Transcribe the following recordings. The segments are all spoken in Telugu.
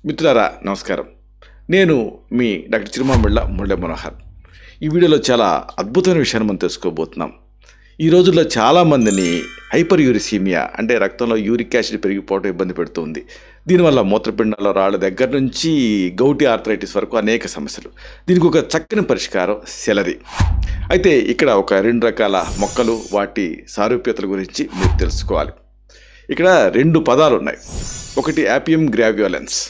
మిత్రులారా నమస్కారం. నేను మీ డాక్టర్ చిరుమామిళ్ళ మురళీ మనోహర్. ఈ వీడియోలో చాలా అద్భుతమైన విషయాన్ని మనం తెలుసుకోబోతున్నాం. ఈ రోజుల్లో చాలామందిని హైపర్ యూరిసీమియా అంటే రక్తంలో యూరిక్ యాసిడ్ పెరిగిపోవడం ఇబ్బంది పెడుతుంది. దీనివల్ల మూత్రపిండాల్లో రాళ్ళ దగ్గర నుంచి గౌటి ఆర్థరైటిస్ వరకు అనేక సమస్యలు. దీనికి ఒక చక్కని పరిష్కారం సెలరీ. అయితే ఇక్కడ ఒక 2 రకాల మొక్కలు వాటి సారూప్యతల గురించి మీరు తెలుసుకోవాలి. ఇక్కడ 2 పదాలు ఉన్నాయి. ఒకటి యాపియం గ్రావియోలెన్స్,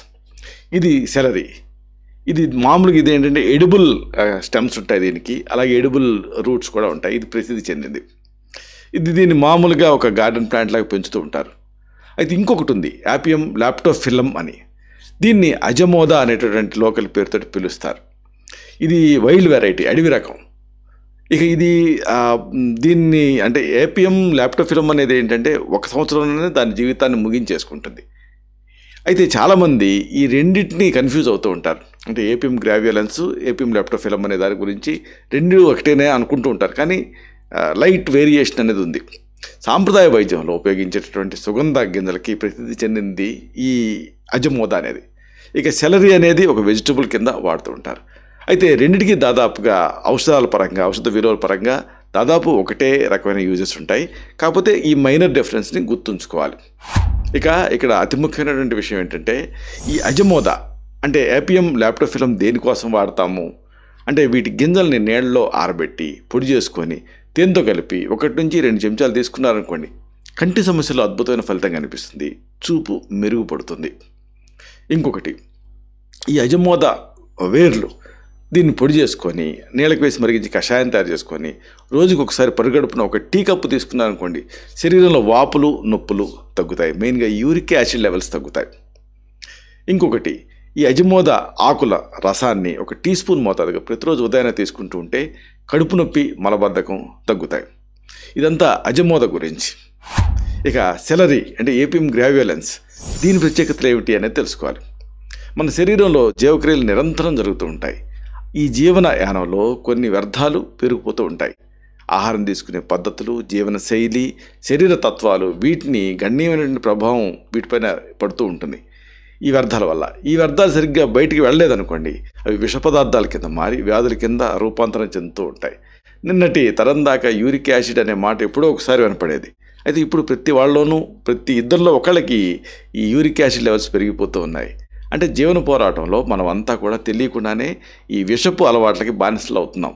ఇది సెలరీ. ఇది మామూలుగా ఇది ఏంటంటే ఎడిబుల్ స్టెమ్స్ ఉంటాయి దీనికి, అలాగే ఎడిబుల్ రూట్స్ కూడా ఉంటాయి. ఇది ప్రసిద్ధి చెందింది. దీన్ని మామూలుగా ఒక గార్డెన్ ప్లాంట్ లాగా పెంచుతూ ఉంటారు. అయితే ఇంకొకటి ఉంది యాపియం లాప్టోఫిలం అని. దీన్ని అజమోదా అనేటటువంటి లోకల్ పేరుతో పిలుస్తారు. ఇది వైల్డ్ వెరైటీ, అడవి రకం. ఇక ఇది దీన్ని అంటే ఏపియం లాప్టోఫిలం అనేది ఏంటంటే 1 సంవత్సరంలోనే దాని జీవితాన్ని ముగించేసుకుంటుంది. అయితే చాలామంది ఈ రెండింటిని కన్ఫ్యూజ్ అవుతూ ఉంటారు. అంటే ఏపియం గ్రావియోలెన్స్, ఏపియం లాప్టోఫిలం అనే దాని గురించి 2 ఒకటేనే అనుకుంటూ ఉంటారు. కానీ లైట్ వేరియేషన్ అనేది ఉంది. సాంప్రదాయ వైద్యంలో ఉపయోగించేటటువంటి సుగంధ గింజలకి ప్రసిద్ధి చెందింది ఈ అజమోదా అనేది. ఇక సెలరీ అనేది ఒక వెజిటబుల్ కింద వాడుతూ ఉంటారు. అయితే రెండింటికి దాదాపుగా ఔషధాల పరంగా, ఔషధ విలువల పరంగా దాదాపు ఒకటే రకమైన యూజెస్ ఉంటాయి. కాకపోతే ఈ మైనర్ డిఫరెన్స్ని గుర్తుంచుకోవాలి. ఇక్కడ అతి ముఖ్యమైనటువంటి విషయం ఏంటంటే ఈ అజమోదా అంటే ఏపియం లాప్టోఫిలం దేనికోసం వాడతాము అంటే వీటి గింజల్ని నీళ్ళలో ఆరబెట్టి పొడి చేసుకొని తేనెతో కలిపి 1 నుంచి 2 చెంచాలు తీసుకున్నారనుకోండి, కంటి సమస్యలో అద్భుతమైన ఫలితం కనిపిస్తుంది, చూపు మెరుగుపడుతుంది. ఇంకొకటి ఈ అజమోదా వేర్లు, దీన్ని పొడి చేసుకొని నీళ్ళకి వేసి మరిగించి కషాయం తయారు చేసుకొని రోజుకి ఒకసారి పరుగడుపున 1 టీ కప్పు తీసుకున్నారనుకోండి, శరీరంలో వాపులు నొప్పులు తగ్గుతాయి. మెయిన్గా యూరిక్ యాసిడ్ లెవెల్స్ తగ్గుతాయి. ఇంకొకటి ఈ అజమోదా ఆకుల రసాన్ని 1 టీ స్పూన్ మోతాదుగా ప్రతిరోజు ఉదయాన్నే తీసుకుంటూ ఉంటే కడుపు నొప్పి, మలబద్ధకం తగ్గుతాయి. ఇదంతా అజమోదా గురించి. ఇక సెలరీ అంటే ఏపియం గ్రావియోలెన్స్, దీని ప్రత్యేకతలు ఏమిటి అనేది తెలుసుకోవాలి. మన శరీరంలో జీవక్రియలు నిరంతరం జరుగుతూ ఉంటాయి. ఈ జీవన యానంలో కొన్ని వ్యర్థాలు పెరిగిపోతూ ఉంటాయి. ఆహారం తీసుకునే పద్ధతులు, జీవన శైలి, శరీర తత్వాలు, వీటిని గణనీయమైనటువంటి ప్రభావం వీటిపైన పడుతూ ఉంటుంది. ఈ వ్యర్థాల వల్ల ఈ వ్యర్థాలు సరిగ్గా బయటికి వెళ్ళలేదనుకోండి, అవి విష పదార్థాల కింద మారి వ్యాధుల కింద రూపాంతరం చెందుతూ ఉంటాయి. నిన్నటి తరం దాకా యూరిక్ యాసిడ్ అనే మాట ఎప్పుడో ఒకసారి వినపడేది. అయితే ఇప్పుడు ప్రతి వాళ్ళలోనూ, ప్రతి ఇద్దరిలో ఒకళ్ళకి ఈ యూరిక్ యాసిడ్ లెవెల్స్ పెరిగిపోతూ ఉన్నాయి. అంటే జీవన పోరాటంలో మనం అంతా కూడా తెలియకుండానే ఈ విషపు అలవాట్లకి బానిసలు అవుతున్నాం.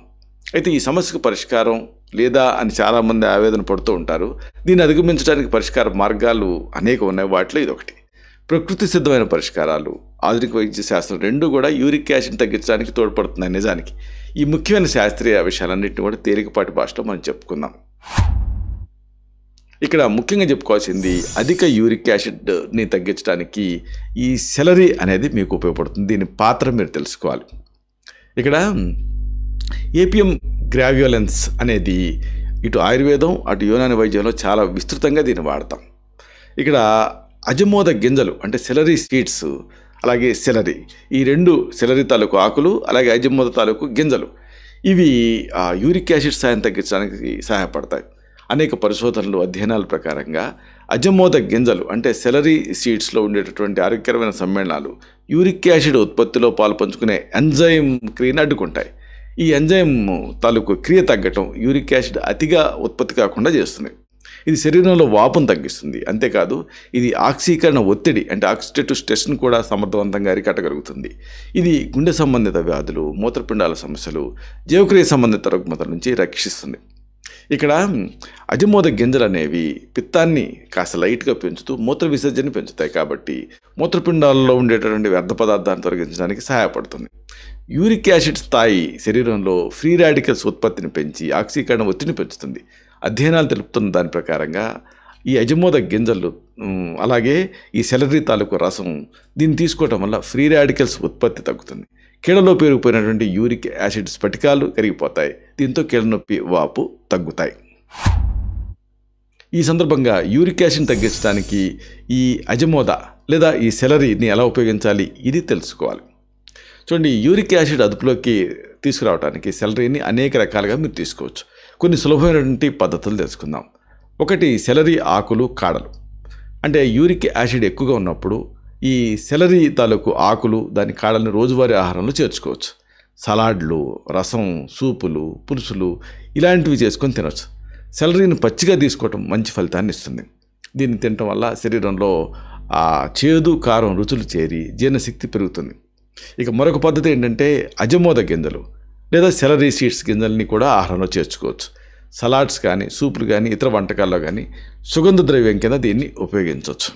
అయితే ఈ సమస్యకు పరిష్కారం లేదా అని చాలామంది ఆవేదన పడుతూ ఉంటారు. దీన్ని అధిగమించడానికి పరిష్కార మార్గాలు అనేక ఉన్నాయి. వాటిలో ఇదొకటి. ప్రకృతి సిద్ధమైన పరిష్కారాలు, ఆధునిక వైద్య శాస్త్రం 2 కూడా యూరిక్ యాసిడ్ తగ్గించడానికి తోడ్పడుతున్నాయి. నిజానికి ఈ ముఖ్యమైన శాస్త్రీయ విషయాలన్నింటినీ కూడా తేలికపాటి భాషలో మనం చెప్పుకుందాం. ఇక్కడ ముఖ్యంగా చెప్పుకోవాల్సింది అధిక యూరిక్ యాసిడ్ని తగ్గించడానికి ఈ సెలరీ అనేది మీకు ఉపయోగపడుతుంది. దీని పాత్ర మీరు తెలుసుకోవాలి. ఇక్కడ ఏపియం గ్రావియోలెన్స్ అనేది ఇటు ఆయుర్వేదం అటు యునాని వైద్యంలో చాలా విస్తృతంగా దీన్ని వాడతాం. ఇక్కడ అజమోద గింజలు అంటే సెలరీ సీడ్స్, అలాగే సెలరీ, ఈ 2 సెలరీ తాలూకు ఆకులు అలాగే అజమోద తాలూకు గింజలు, ఇవి యూరిక్ యాసిడ్ స్థాయిని తగ్గించడానికి సహాయపడతాయి. అనేక పరిశోధనలు, అధ్యయనాల ప్రకారంగా అజమోద గింజలు అంటే సెలరీ సీడ్స్లో ఉండేటటువంటి ఆరోగ్యకరమైన సమ్మేళనాలు యూరిక్ యాసిడ్ ఉత్పత్తిలో పాల్పంచుకునే ఎంజైమ్ క్రియను అడ్డుకుంటాయి. ఈ ఎంజైమ్ తాలూకు క్రియ తగ్గటం యూరిక్ యాసిడ్ అతిగా ఉత్పత్తి కాకుండా చేస్తుంది. ఇది శరీరంలో వాపును తగ్గిస్తుంది. అంతేకాదు ఇది ఆక్సీకరణ ఒత్తిడి అంటే ఆక్సిడేటివ్ స్ట్రెస్ను కూడా సమర్థవంతంగా అరికట్టగలుగుతుంది. ఇది గుండె సంబంధిత వ్యాధులు, మూత్రపిండాల సమస్యలు, జీవక్రియ సంబంధిత రుగ్మతల నుంచి రక్షిస్తుంది. ఇక్కడ అజమోద గింజలు అనేవి పిత్తాన్ని కాస్త లైట్గా పెంచుతూ మూత్ర విసర్జన పెంచుతాయి. కాబట్టి మూత్రపిండాలలో ఉండేటటువంటి వ్యర్థ పదార్థాన్ని తొలగించడానికి సహాయపడుతుంది. యూరిక్ యాసిడ్ స్థాయి శరీరంలో ఫ్రీ రాడికల్స్ ఉత్పత్తిని పెంచి ఆక్సీకరణ ఒత్తిడిని పెంచుతుంది. అధ్యయనాలు తెలుపుతున్న దాని ప్రకారంగా ఈ అజమోద గింజలు అలాగే ఈ సెలరీ తాలూకు రసం, దీన్ని తీసుకోవటం వల్ల ఫ్రీ రాడికల్స్ ఉత్పత్తి తగ్గుతుంది. కీళ్ళలో పెరిగిపోయినటువంటి యూరిక్ యాసిడ్ స్ఫటికాలు కరిగిపోతాయి. దీంతో కీళ్ళ నొప్పి, వాపు తగ్గుతాయి. ఈ సందర్భంగా యూరిక్ యాసిడ్ని తగ్గించడానికి ఈ అజమోదా లేదా ఈ సెలరీని ఎలా ఉపయోగించాలి ఇది తెలుసుకోవాలి. చూడండి, యూరిక్ యాసిడ్ అదుపులోకి తీసుకురావడానికి సెలరీని అనేక రకాలుగా మీరు తీసుకోవచ్చు. కొన్ని సులభమైనటువంటి పద్ధతులు తెలుసుకుందాం. ఒకటి సెలరీ ఆకులు, కాడలు. అంటే యూరిక్ యాసిడ్ ఎక్కువగా ఉన్నప్పుడు ఈ సెలరీ తాలూకు ఆకులు దాని కాడల్ని రోజువారీ ఆహారంలో చేర్చుకోవచ్చు. సలాడ్లు, రసం, సూపులు, పులుసులు ఇలాంటివి చేసుకొని తినవచ్చు. సెలరీని పచ్చిగా తీసుకోవటం మంచి ఫలితాన్ని ఇస్తుంది. దీన్ని తినటం వల్ల శరీరంలో ఆ చేదు కారం రుచులు చేరి జీర్ణశక్తి పెరుగుతుంది. ఇక మరొక పద్ధతి ఏంటంటే అజమోద గింజలు లేదా సెలరీ సీడ్స్ గింజల్ని కూడా ఆహారంలో చేర్చుకోవచ్చు. సలాడ్స్ కానీ, సూపులు కానీ, ఇతర వంటకాల్లో కానీ సుగంధ ద్రవ్యం కింద దీన్ని ఉపయోగించవచ్చు.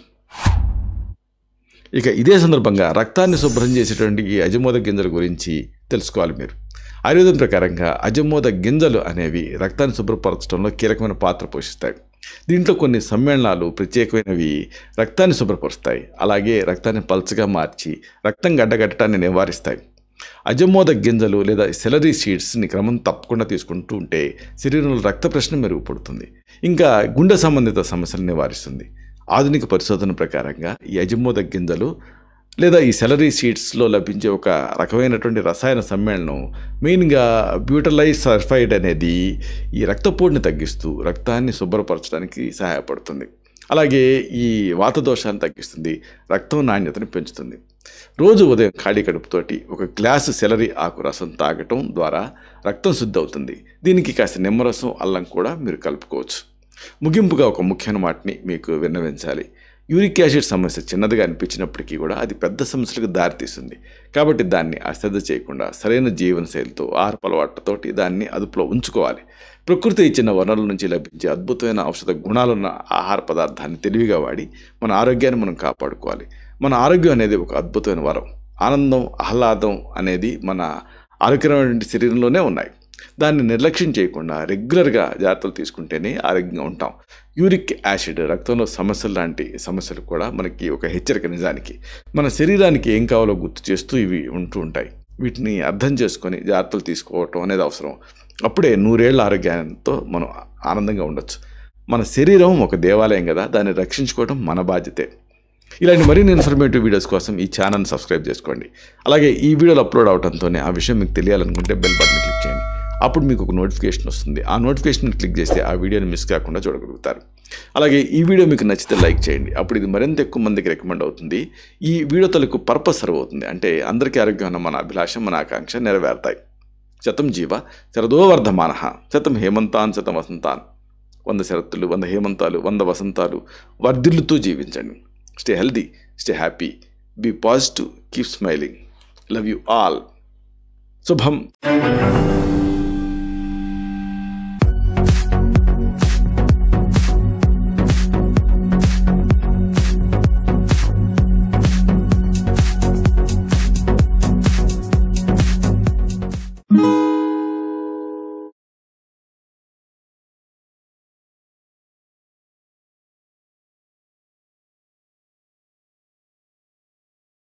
ఇక ఇదే సందర్భంగా రక్తాన్ని శుభ్రం చేసేటువంటి ఈ అజమోద గింజల గురించి తెలుసుకోవాలి మీరు. ఆయుర్వేదం ప్రకారంగా అజమోద గింజలు అనేవి రక్తాన్ని శుభ్రపరచడంలో కీలకమైన పాత్ర పోషిస్తాయి. దీంట్లో కొన్ని సమ్మేళనాలు ప్రత్యేకమైనవి రక్తాన్ని శుభ్రపరుస్తాయి. అలాగే రక్తాన్ని పల్చగా మార్చి రక్తం గడ్డగట్టడాన్ని నివారిస్తాయి. అజమోద గింజలు లేదా సెలరీ సీడ్స్ని క్రమం తప్పకుండా తీసుకుంటూ ఉంటే శరీరంలో రక్త ప్రసరణ మెరుగుపడుతుంది. ఇంకా గుండె సంబంధిత సమస్యలను నివారిస్తుంది. ఆధునిక పరిశోధన ప్రకారంగా ఈ అజమోద గింజలు లేదా ఈ సెలరీ సీడ్స్లో లభించే ఒక రకమైనటువంటి రసాయన సమ్మేళనం మెయిన్గా బ్యూటలైజ్ సల్ఫైడ్ అనేది ఈ రక్తపోటుని తగ్గిస్తూ రక్తాన్ని శుభ్రపరచడానికి సహాయపడుతుంది. అలాగే ఈ వాత దోషాన్ని తగ్గిస్తుంది, రక్తం నాణ్యతను పెంచుతుంది. రోజు ఉదయం ఖాళీ కడుపుతోటి ఒక గ్లాసు సెలరీ ఆకు రసం తాగటం ద్వారా రక్తం శుద్ధి అవుతుంది. దీనికి కాస్త నిమ్మరసం, అల్లం కూడా మీరు కలుపుకోవచ్చు. ముగింపుగా ఒక ముఖ్యమైన మాటని మీకు విన్నవించాలి. యూరిక్ యాసిడ్ సమస్య చిన్నదిగా అనిపించినప్పటికీ కూడా అది పెద్ద సమస్యలకు దారితీస్తుంది. కాబట్టి దాన్ని అశ్రద్ధ చేయకుండా సరైన జీవనశైలితో, ఆహారపు అలవాట్లతోటి దాన్ని అదుపులో ఉంచుకోవాలి. ప్రకృతి ఇచ్చిన వనరుల నుంచి లభించే అద్భుతమైన ఔషధ గుణాలున్న ఆహార పదార్థాన్ని తెలివిగా వాడి మన ఆరోగ్యాన్ని మనం కాపాడుకోవాలి. మన ఆరోగ్యం అనేది ఒక అద్భుతమైన వరం. ఆనందం, ఆహ్లాదం అనేది మన ఆరోగ్యమైన శరీరంలోనే ఉన్నాయి. దాన్ని నిర్లక్ష్యం చేయకుండా రెగ్యులర్గా జాగ్రత్తలు తీసుకుంటేనే ఆరోగ్యంగా ఉంటాం. యూరిక్ యాసిడ్, రక్తంలో సమస్యలు లాంటి సమస్యలు కూడా మనకి ఒక హెచ్చరిక. నిజానికి మన శరీరానికి ఏం కావాలో గుర్తు చేస్తూ ఇవి ఉంటూ ఉంటాయి. వీటిని అర్థం చేసుకొని జాగ్రత్తలు తీసుకోవటం అనేది అవసరం. అప్పుడే 100 ఏళ్ల ఆరోగ్యంతో మనం ఆనందంగా ఉండొచ్చు. మన శరీరం ఒక దేవాలయం కదా, దాన్ని రక్షించుకోవడం మన బాధ్యతే. ఇలాంటి మరిన్ని ఇన్ఫర్మేటివ్ వీడియోస్ కోసం ఈ ఛానల్ని సబ్స్క్రైబ్ చేసుకోండి. అలాగే ఈ వీడియోలు అప్లోడ్ అవడంతోనే ఆ విషయం మీకు తెలియాలనుకుంటే బెల్ బటన్ క్లిక్ చేయండి. అప్పుడు మీకు ఒక నోటిఫికేషన్ వస్తుంది. ఆ నోటిఫికేషన్ క్లిక్ చేస్తే ఆ వీడియోని మిస్ కాకుండా చూడగలుగుతారు. అలాగే ఈ వీడియో మీకు నచ్చితే లైక్ చేయండి. అప్పుడు ఇది మరింత ఎక్కువ మందికి రికమెండ్ అవుతుంది. ఈ వీడియో తలకు పర్పస్ సర్వ్ అవుతుంది. అంటే అందరికీ ఆరోగ్యం మన అభిలాష, మన ఆకాంక్ష నెరవేరుతాయి. శతం జీవ శరదో వర్ధమానః, శతం హేమంతాన్ శతం వసంతాన్. 100 శరత్తులు, 100 హేమంతాలు, 100 వసంతాలు వర్ధిల్లుతూ జీవించండి. Stay healthy, stay happy, be positive, keep smiling. Love you all. శుభం.